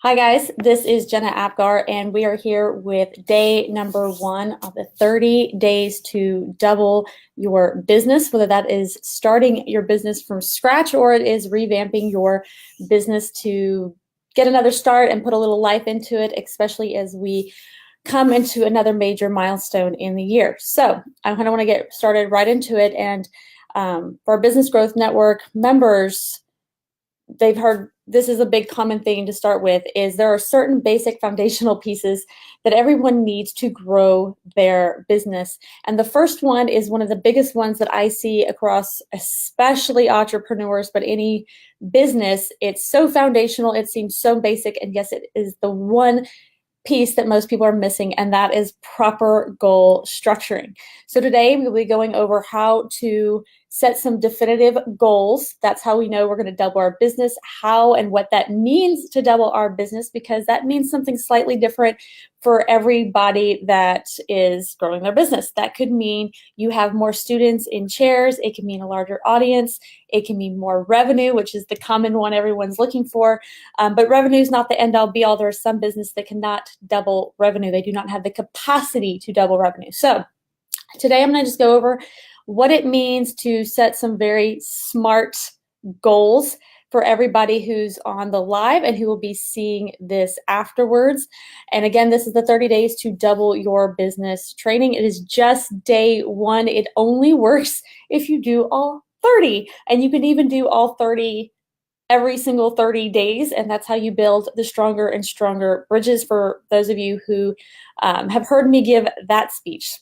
Hi guys, this is Jenna Apgar and we are here with day number 1 of the 30 days to double your business, whether that is starting your business from scratch or it is revamping your business to get another start and put a little life into it, especially as we come into another major milestone in the year. So I kind of want to get started right into it. And for our Business Growth Network members, they've heard this is a big common thing to start with is there are certain basic foundational pieces that everyone needs to grow their business. And the first one is one of the biggest ones that I see across especially entrepreneurs, but any business. It's so foundational, it seems so basic, and yes, it is the one piece that most people are missing, and that is proper goal structuring. So today we'll be going over how to set some definitive goals. That's how we know we're going to double our business, how and what that means to double our business, because that means something slightly different for everybody that is growing their business. That could mean you have more students in chairs. It can mean a larger audience. It can mean more revenue, which is the common one everyone's looking for. But revenue is not the end all be all. There are some business that cannot double revenue. They do not have the capacity to double revenue. So today I'm going to just go over what it means to set some very smart goals for everybody who's on the live and who will be seeing this afterwards. And again, this is the 30 days to double your business training. It is just day 1. It only works if you do all 30, and you can even do all 30 every single 30 days, and that's how you build the stronger and stronger bridges, for those of you who have heard me give that speech.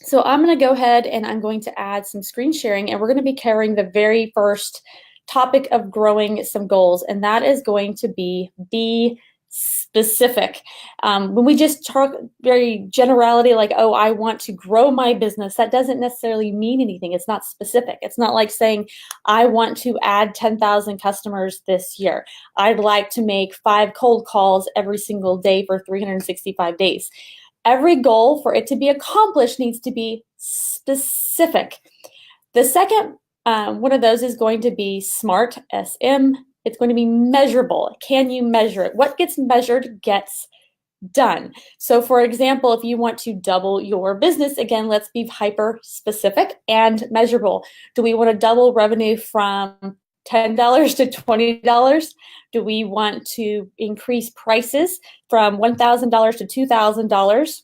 So I'm going to go ahead and I'm going to add some screen sharing, and we're going to be covering the very first topic of growing some goals, and that is going to be specific. When we just talk very generality, like, oh, I want to grow my business, that doesn't necessarily mean anything. It's not specific. It's not like saying, I want to add 10,000 customers this year. I'd like to make 5 cold calls every single day for 365 days. Every goal, for it to be accomplished, needs to be specific. The second one of those is going to be SMART, SM. It's going to be measurable. Can you measure it? What gets measured gets done. So for example, if you want to double your business, again, let's be hyper specific and measurable. Do we want to double revenue from $10 to $20? Do we want to increase prices from $1,000 to $2,000?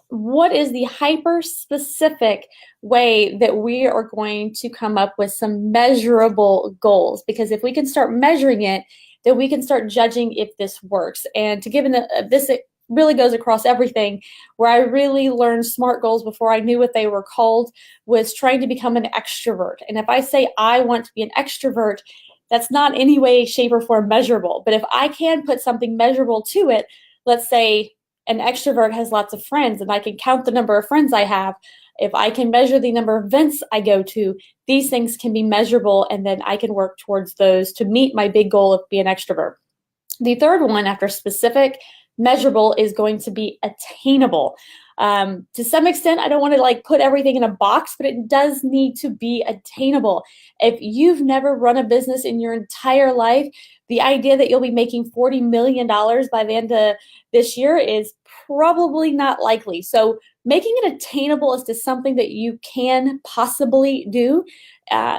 What is the hyper specific way that we are going to come up with some measurable goals? Because if we can start measuring it, then we can start judging if this works. And to give this, it really goes across everything. Where I really learned SMART goals before I knew what they were called was trying to become an extrovert. And if I say I want to be an extrovert, that's not in any way, shape, or form measurable. But if I can put something measurable to it, let's say an extrovert has lots of friends, and I can count the number of friends I have. If I can measure the number of events I go to, these things can be measurable, and then I can work towards those to meet my big goal of being an extrovert. The third one, after specific, measurable, is going to be attainable. To some extent, I don't want to put everything in a box, but it does need to be attainable. If you've never run a business in your entire life, the idea that you'll be making $40 million by the end of this year is probably not likely. So making it attainable as to something that you can possibly do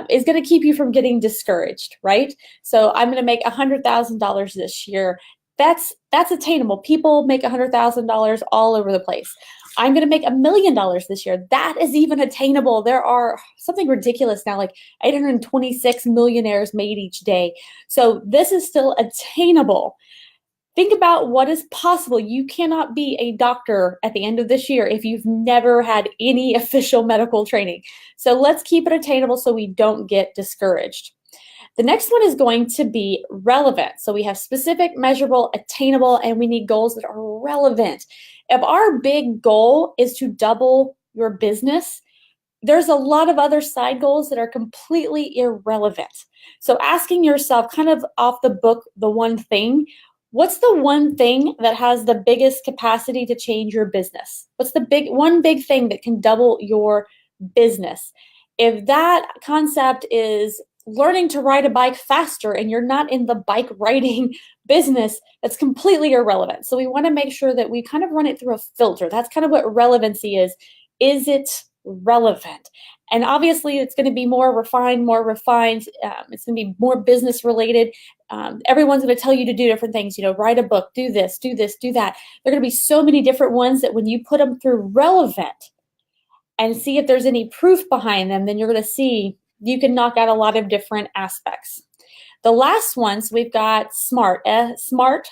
is going to keep you from getting discouraged, right? So I'm going to make $100,000 this year. That's attainable. People make $100,000 all over the place. I'm going to make $1 million this year. That is even attainable. There are something ridiculous now, like 826 millionaires made each day. So this is still attainable. Think about what is possible. You cannot be a doctor at the end of this year if you've never had any official medical training. So let's keep it attainable so we don't get discouraged. The next one is going to be relevant. So we have specific, measurable, attainable, and we need goals that are relevant. If our big goal is to double your business, there's a lot of other side goals that are completely irrelevant. So asking yourself, kind of off the book, the one thing, what's the one thing that has the biggest capacity to change your business? What's the one big thing that can double your business? If that concept is learning to ride a bike faster and you're not in the bike riding business, that's completely irrelevant. So we want to make sure that we kind of run it through a filter. That's kind of what relevancy is. Is it relevant? And obviously it's going to be more refined, it's going to be more business related. Everyone's going to tell you to do different things, write a book, do this, do that. There are going to be so many different ones that when you put them through relevant and see if there's any proof behind them, then you're going to see you can knock out a lot of different aspects. The last ones, we've got specific,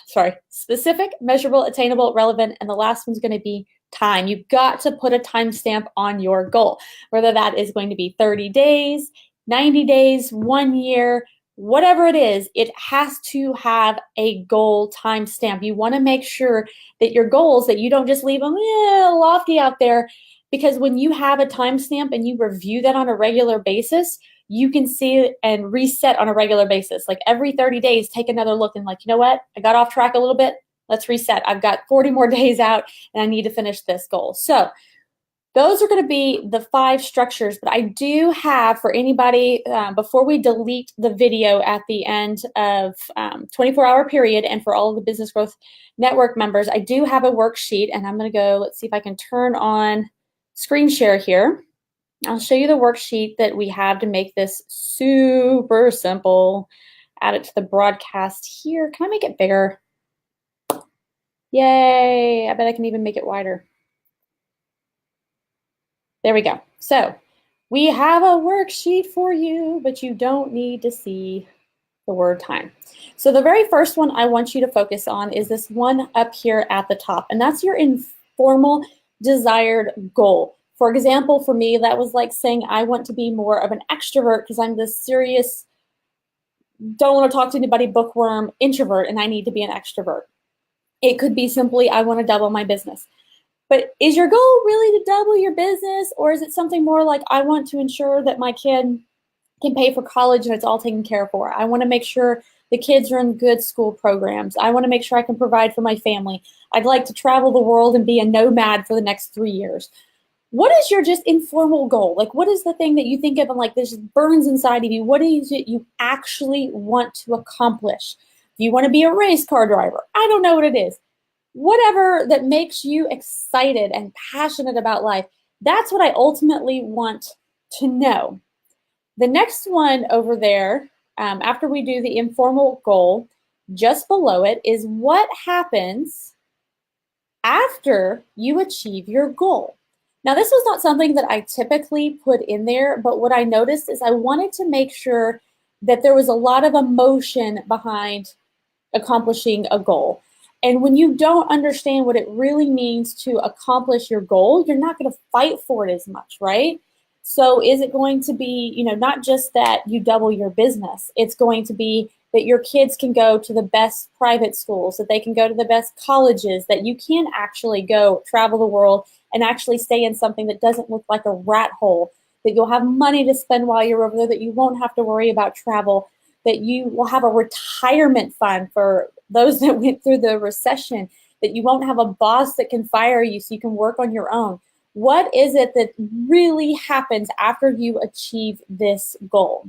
measurable, attainable, relevant, and the last one's going to be time. You've got to put a timestamp on your goal, whether that is going to be 30 days, 90 days, 1 year, whatever it is, it has to have a goal timestamp. You want to make sure that your goals, that you don't just leave them lofty out there, because when you have a timestamp and you review that on a regular basis, you can see it and reset on a regular basis. Like every 30 days, take another look and like, you know what? I got off track a little bit. Let's reset. I've got 40 more days out and I need to finish this goal. So those are going to be the 5 structures, but I do have for anybody, before we delete the video at the end of 24-hour period, and for all of the Business Growth Network members, I do have a worksheet, and I'm going to go, let's see if I can turn on screen share here. I'll show you the worksheet that we have to make this super simple. Add it to the broadcast here. Can I make it bigger? Yay, I bet I can even make it wider. There we go. So we have a worksheet for you, but you don't need to see the word time. So the very first one I want you to focus on is this one up here at the top, and that's your informal desired goal. For example, for me, that was like saying I want to be more of an extrovert because I'm this serious, don't want to talk to anybody, bookworm introvert, and I need to be an extrovert. It could be simply I want to double my business. But is your goal really to double your business, or is it something more like I want to ensure that my kid can pay for college and it's all taken care for? I want to make sure the kids are in good school programs. I want to make sure I can provide for my family. I'd like to travel the world and be a nomad for the next 3 years. What is your just informal goal? Like, what is the thing that you think of and like this burns inside of you? What is it you actually want to accomplish? Do you want to be a race car driver? I don't know what it is. Whatever that makes you excited and passionate about life, that's what I ultimately want to know. The next one over there, after we do the informal goal, just below it is what happens after you achieve your goal. Now, this was not something that I typically put in there, but what I noticed is I wanted to make sure that there was a lot of emotion behind accomplishing a goal. And when you don't understand what it really means to accomplish your goal, you're not going to fight for it as much, right? So is it going to be, not just that you double your business, it's going to be that your kids can go to the best private schools, that they can go to the best colleges, that you can actually go travel the world and actually stay in something that doesn't look like a rat hole, that you'll have money to spend while you're over there, that you won't have to worry about travel, that you will have a retirement fund for those that went through the recession, that you won't have a boss that can fire you so you can work on your own. What is it that really happens after you achieve this goal?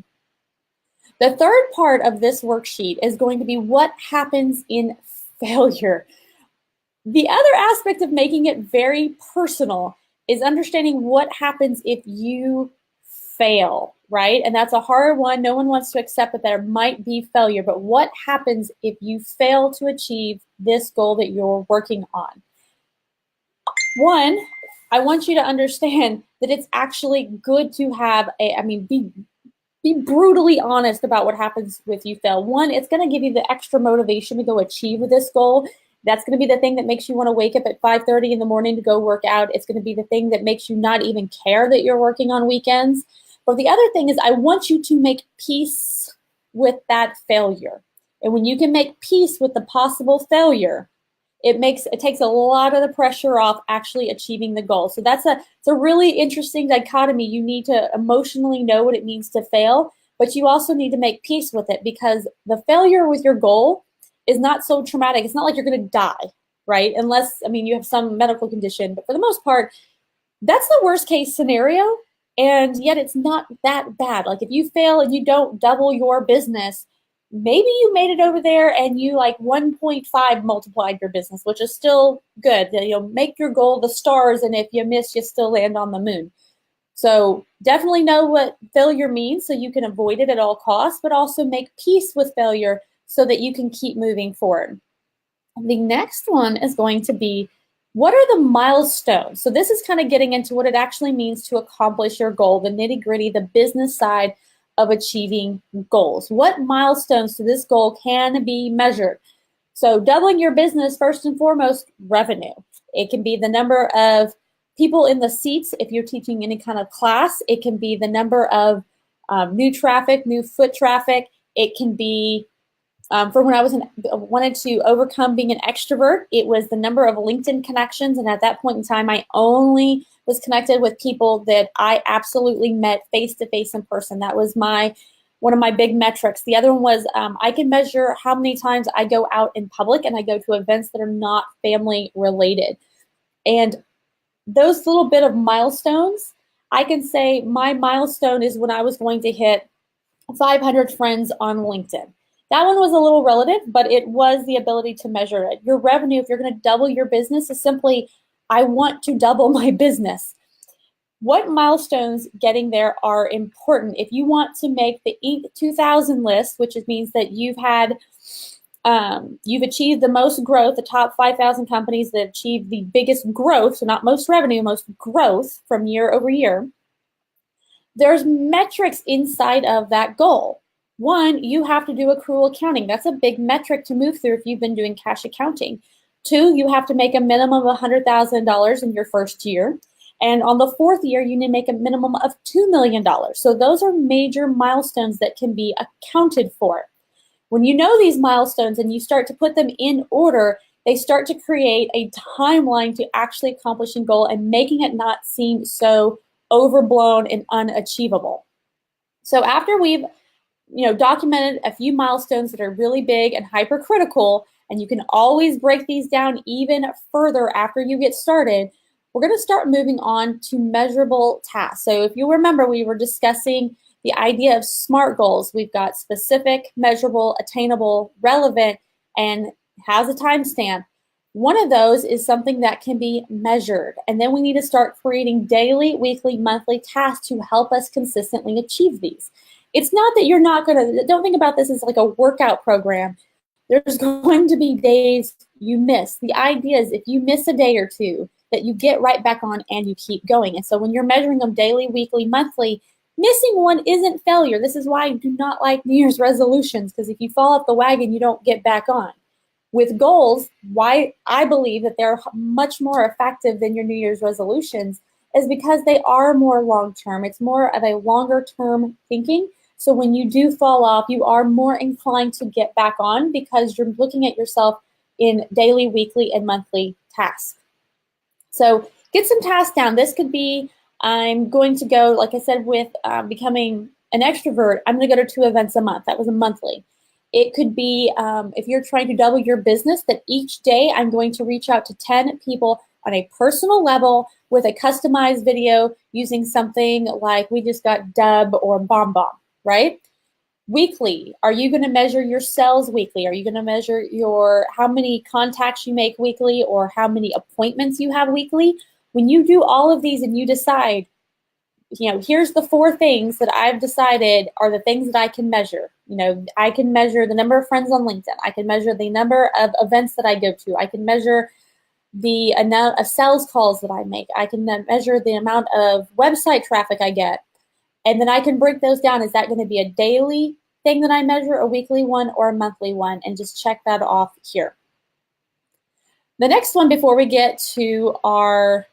The third part of this worksheet is going to be what happens in failure. The other aspect of making it very personal is understanding what happens if you fail, right? And that's a hard one. No one wants to accept that there might be failure, but what happens if you fail to achieve this goal that you're working on? One, I want you to understand that it's actually good to have be brutally honest about what happens if you fail. One, it's going to give you the extra motivation to go achieve this goal. That's going to be the thing that makes you want to wake up at 5:30 in the morning to go work out. It's going to be the thing that makes you not even care that you're working on weekends. But the other thing is I want you to make peace with that failure. And when you can make peace with the possible failure, it takes a lot of the pressure off actually achieving the goal. So it's a really interesting dichotomy. You need to emotionally know what it means to fail, but you also need to make peace with it, because the failure with your goal is not so traumatic. It's not like you're going to die, right? Unless, you have some medical condition, but for the most part, that's the worst case scenario. And yet it's not that bad. Like if you fail and you don't double your business, maybe you made it over there and you like 1.5 multiplied your business, which is still good. Make your goal the stars, and if you miss, you still land on the moon. So definitely know what failure means so you can avoid it at all costs, but also make peace with failure so that you can keep moving forward. The next one is going to be, what are the milestones? So this is kind of getting into what it actually means to accomplish your goal, the nitty-gritty, the business side of achieving goals. What milestones to this goal can be measured? So doubling your business, first and foremost, revenue. It can be the number of people in the seats if you're teaching any kind of class. It can be the number of new traffic, new foot traffic. It can be for when I wanted to overcome being an extrovert, it was the number of LinkedIn connections. And at that point in time, I only was connected with people that I absolutely met face-to-face in person. That was one of my big metrics. The other one was I can measure how many times I go out in public and I go to events that are not family related. And those little bit of milestones, I can say my milestone is when I was going to hit 500 friends on LinkedIn. That one was a little relative, but it was the ability to measure it. Your revenue, if you're going to double your business, is simply, I want to double my business. What milestones getting there are important? If you want to make the Inc. 2000 list, which means that you've achieved the most growth, the top 5,000 companies that achieve the biggest growth, so not most revenue, most growth from year over year, there's metrics inside of that goal. One, you have to do accrual accounting. That's a big metric to move through if you've been doing cash accounting. Two, you have to make a minimum of $100,000 in your first year. And on the fourth year, you need to make a minimum of $2 million. So those are major milestones that can be accounted for. When you know these milestones and you start to put them in order, they start to create a timeline to actually accomplishing goal and making it not seem so overblown and unachievable. So after we've documented a few milestones that are really big and hypercritical, and you can always break these down even further after you get started, we're going to start moving on to measurable tasks. So if you remember, we were discussing the idea of SMART goals. We've got specific, measurable, attainable, relevant, and has a timestamp. One of those is something that can be measured. And then we need to start creating daily, weekly, monthly tasks to help us consistently achieve these. It's not that you're not going to, don't think about this as like a workout program. There's going to be days you miss. The idea is if you miss a day or two, that you get right back on and you keep going. And so when you're measuring them daily, weekly, monthly, missing one isn't failure. This is why I do not like New Year's resolutions, because if you fall off the wagon, you don't get back on. With goals, why I believe that they're much more effective than your New Year's resolutions is because they are more long-term. It's more of a longer-term thinking. So when you do fall off, you are more inclined to get back on because you're looking at yourself in daily, weekly, and monthly tasks. So get some tasks down. This could be, I'm going to go, like I said, with becoming an extrovert, I'm going to go to 2 events a month. That was a monthly. It could be, if you're trying to double your business, that each day I'm going to reach out to 10 people on a personal level with a customized video using something like we just got Dub or BombBomb, right? Weekly, are you going to measure your sales weekly? Are you going to measure how many contacts you make weekly or how many appointments you have weekly? When you do all of these and you decide, here's the 4 things that I've decided are the things that I can measure. I can measure the number of friends on LinkedIn. I can measure the number of events that I go to. I can measure the amount of sales calls that I make. I can measure the amount of website traffic I get. And then I can break those down. Is that going to be a daily thing that I measure, a weekly one, or a monthly one? And just check that off here. The next one before we get to our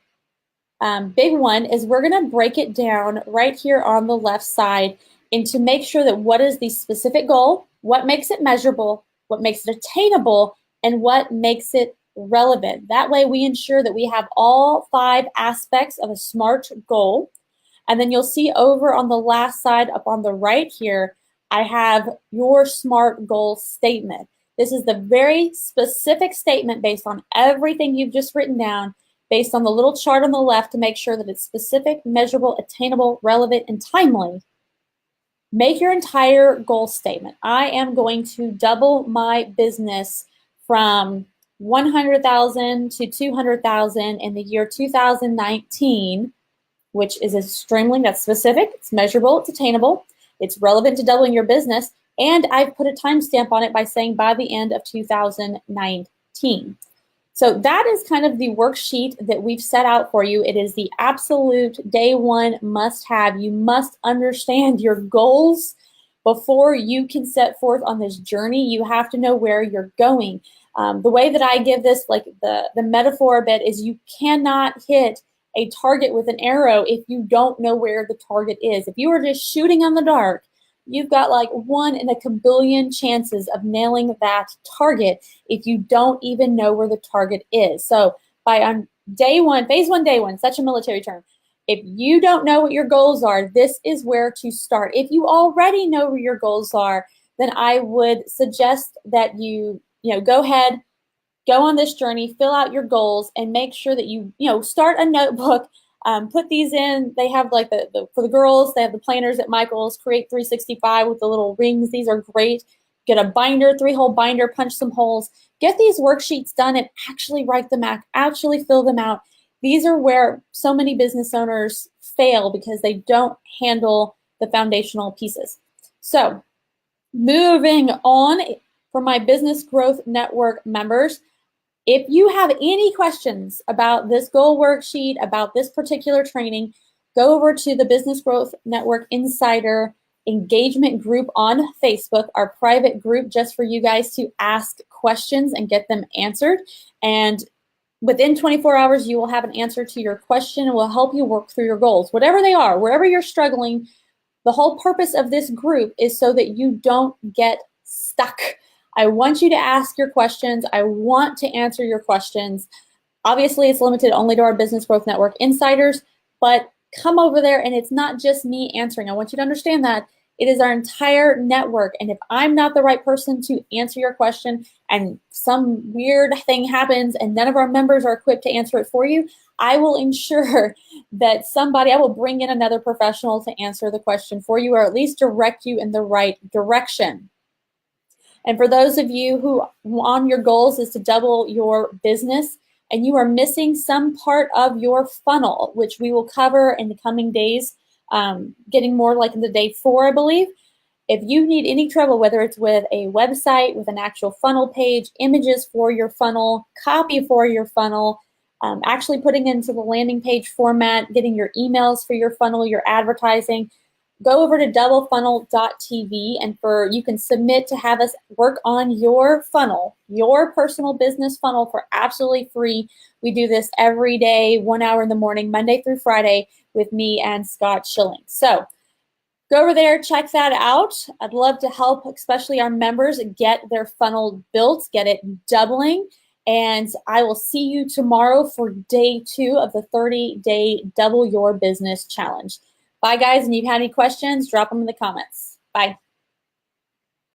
big one is we're going to break it down right here on the left side and to make sure that what is the specific goal, what makes it measurable, what makes it attainable, and what makes it relevant. That way we ensure that we have all 5 aspects of a SMART goal. And then you'll see over on the last side up on the right here, I have your SMART goal statement. This is the very specific statement based on everything you've just written down, based on the little chart on the left to make sure that it's specific, measurable, attainable, relevant, and timely. Make your entire goal statement. I am going to double my business from 100,000 to 200,000 in the year 2019, which is extremely, that's specific, it's measurable, it's attainable, it's relevant to doubling your business, and I've put a timestamp on it by saying by the end of 2019. So that is kind of the worksheet that we've set out for you. It is the absolute day one must-have. You must understand your goals before you can set forth on this journey. You have to know where you're going. The way that I give this, like the metaphor a bit, is you cannot hit a target with an arrow if you don't know where the target is. If you are just shooting on the dark, you've got like 1 in a kabillion chances of nailing that target if you don't even know where the target is. So on day one, phase one, day one, such a military term. If you don't know what your goals are, this is where to start. If you already know where your goals are, then I would suggest that you go ahead, go on this journey, fill out your goals, and make sure that you start a notebook. Put these in. They have like for the girls, they have the planners at Michael's, Create 365 with the little rings. These are great. Get a binder, 3-hole binder, punch some holes. Get these worksheets done and actually write them out, actually fill them out. These are where so many business owners fail because they don't handle the foundational pieces. So moving on, for my Business Growth Network members, if you have any questions about this goal worksheet, about this particular training, go over to the Business Growth Network Insider engagement group on Facebook, our private group just for you guys to ask questions and get them answered. And within 24 hours, you will have an answer to your question and will help you work through your goals, whatever they are, wherever you're struggling. The whole purpose of this group is so that you don't get stuck. I want you to ask your questions. I want to answer your questions. Obviously, it's limited only to our Business Growth Network insiders, but come over there and it's not just me answering. I want you to understand that it is our entire network. And if I'm not the right person to answer your question and some weird thing happens and none of our members are equipped to answer it for you, I will ensure that I will bring in another professional to answer the question for you, or at least direct you in the right direction. And for those of you who on your goals is to double your business and you are missing some part of your funnel, which we will cover in the coming days, getting more like in the day 4, I believe. If you need any trouble, whether it's with a website, with an actual funnel page, images for your funnel, copy for your funnel, actually putting into the landing page format, getting your emails for your funnel, your advertising, go over to doublefunnel.tv and you can submit to have us work on your funnel, your personal business funnel for absolutely free. We do this every day, 1 hour in the morning, Monday through Friday with me and Scott Schilling. So go over there, check that out. I'd love to help, especially our members, get their funnel built, get it doubling. And I will see you tomorrow for day 2 of the 30-day Double Your Business Challenge. Bye, guys, and if you have any questions, drop them in the comments. Bye.